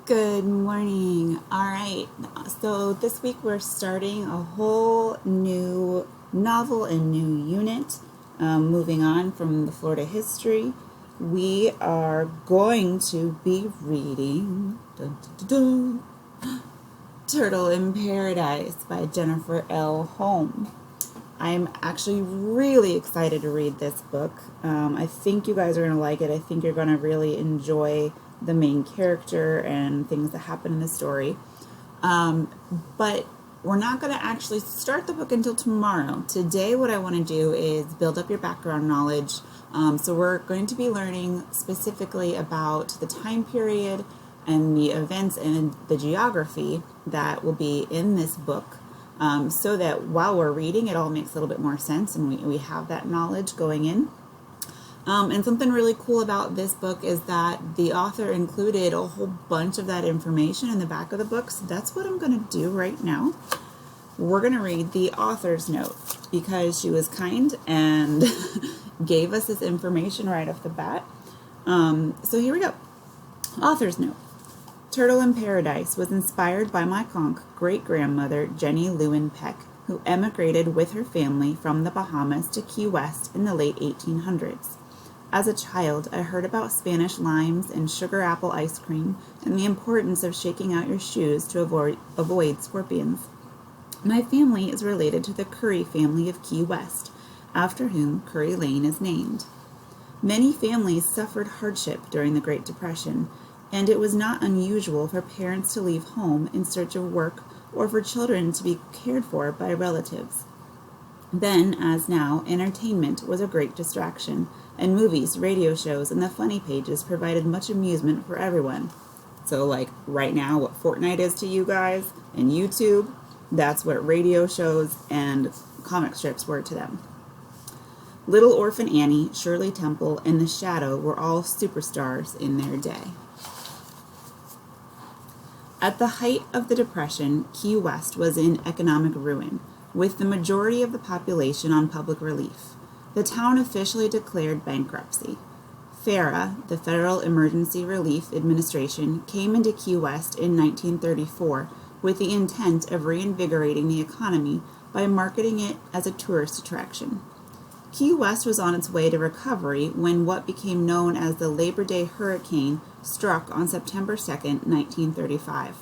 Good morning. All right. So this week we're starting a whole new novel and new unit. Moving on from the Florida history, we are going to be reading dun, dun, dun, dun, Turtle in Paradise by Jennifer L. Holm. I'm actually really excited to read this book. I think you guys are going to like it. I think you're going to really enjoy the main character and things that happen in the story. But we're not going to actually start the book until tomorrow. Today, what I want to do is build up your background knowledge. So we're going to be learning specifically about the time period and the events and the geography that will be in this book. So that while we're reading, it all makes a little bit more sense and we have that knowledge going in. And something really cool about this book is that the author included a whole bunch of that information in the back of the book. So that's what I'm going to do right now. We're going to read the author's note because she was kind and gave us this information right off the bat. So here we go. Author's note. Turtle in Paradise was inspired by my conch great-grandmother Jenny Lewin Peck, who emigrated with her family from the Bahamas to Key West in the late 1800s. As a child, I heard about Spanish limes and sugar apple ice cream and the importance of shaking out your shoes to avoid scorpions. My family is related to the Curry family of Key West, after whom Curry Lane is named. Many families suffered hardship during the Great Depression, and it was not unusual for parents to leave home in search of work or for children to be cared for by relatives. Then, as now, entertainment was a great distraction, and movies, radio shows, and the funny pages provided much amusement for everyone. So, like right now, what Fortnite is to you guys and YouTube, that's what radio shows and comic strips were to them. Little Orphan Annie, Shirley Temple, and The Shadow were all superstars in their day. At the height of the Depression, Key West was in economic ruin, with the majority of the population on public relief. The town officially declared bankruptcy. FERA, the Federal Emergency Relief Administration, came into Key West in 1934 with the intent of reinvigorating the economy by marketing it as a tourist attraction. Key West was on its way to recovery when what became known as the Labor Day hurricane struck on September 2, 1935.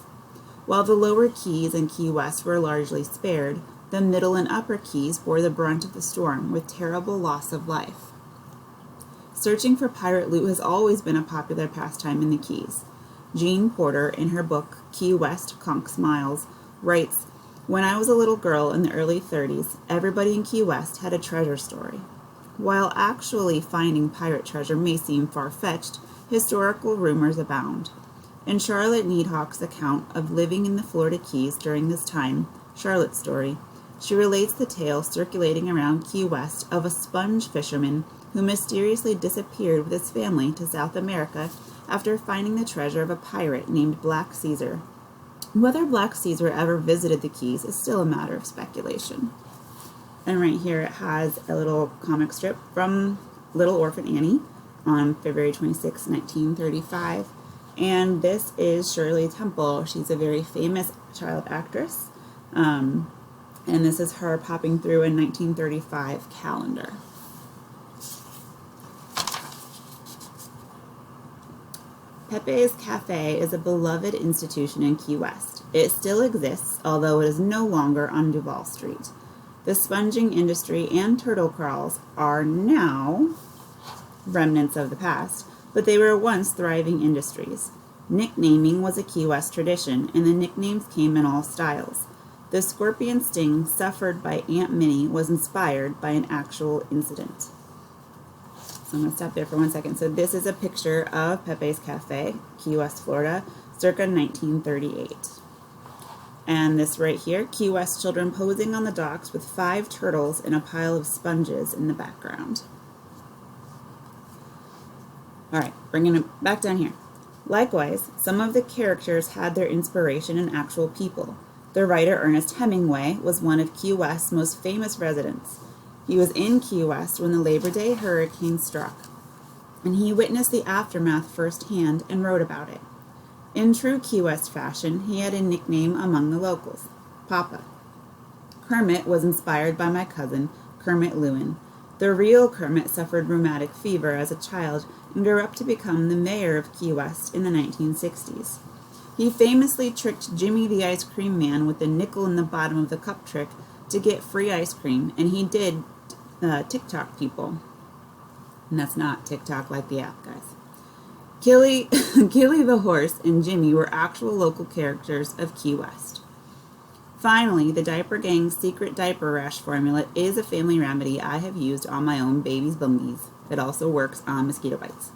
While the lower Keys and Key West were largely spared, the middle and upper Keys bore the brunt of the storm with terrible loss of life. Searching for pirate loot has always been a popular pastime in the Keys. Jean Porter, in her book Key West Conch Smiles, writes, "When I was a little girl in the early 30s, everybody in Key West had a treasure story." While actually finding pirate treasure may seem far-fetched, historical rumors abound. In Charlotte Needhawk's account of living in the Florida Keys during this time, Charlotte's Story, she relates the tale circulating around Key West of a sponge fisherman who mysteriously disappeared with his family to South America after finding the treasure of a pirate named Black Caesar. Whether Black Caesar ever visited the Keys is still a matter of speculation. And right here it has a little comic strip from Little Orphan Annie on February 26, 1935. And this is Shirley Temple. She's a very famous child actress. And this is her popping through a 1935 calendar. Pepe's Cafe is a beloved institution in Key West. It still exists, although it is no longer on Duval Street. The sponging industry and turtle crawls are now remnants of the past, but they were once thriving industries. Nicknaming was a Key West tradition, and the nicknames came in all styles. The scorpion sting suffered by Aunt Minnie was inspired by an actual incident. So I'm going to stop there for 1 second. So this is a picture of Pepe's Cafe, Key West, Florida, circa 1938. And this right here, Key West children posing on the docks with 5 turtles and a pile of sponges in the background. All right, bringing it back down here. Likewise, some of the characters had their inspiration in actual people. The writer Ernest Hemingway was one of Key West's most famous residents. He was in Key West when the Labor Day hurricane struck, and he witnessed the aftermath firsthand and wrote about it. In true Key West fashion, he had a nickname among the locals, Papa. Kermit was inspired by my cousin, Kermit Lewin. The real Kermit suffered rheumatic fever as a child and grew up to become the mayor of Key West in the 1960s. He famously tricked Jimmy the Ice Cream Man with the nickel in the bottom of the cup trick to get free ice cream, and he did TikTok people. And that's not TikTok like the app, guys. Killy the horse and Jimmy were actual local characters of Key West. Finally, the Diaper Gang's secret diaper rash formula is a family remedy I have used on my own baby's bumbies. It also works on mosquito bites.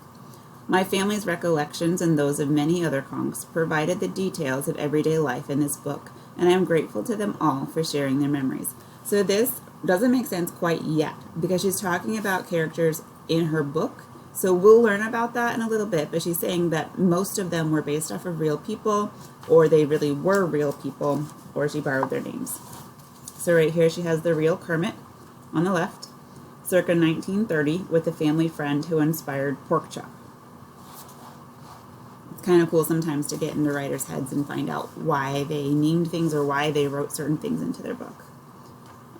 My family's recollections and those of many other conks provided the details of everyday life in this book, and I am grateful to them all for sharing their memories. So this doesn't make sense quite yet, because she's talking about characters in her book. So we'll learn about that in a little bit, but she's saying that most of them were based off of real people, or they really were real people, or she borrowed their names. So right here she has the real Kermit on the left, circa 1930, with a family friend who inspired Pork Chop. It's kind of cool sometimes to get into writers' heads and find out why they named things or why they wrote certain things into their book.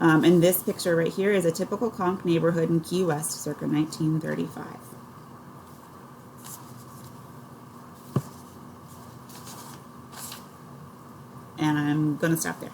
And this picture right here is a typical conch neighborhood in Key West, circa 1935. And I'm going to stop there.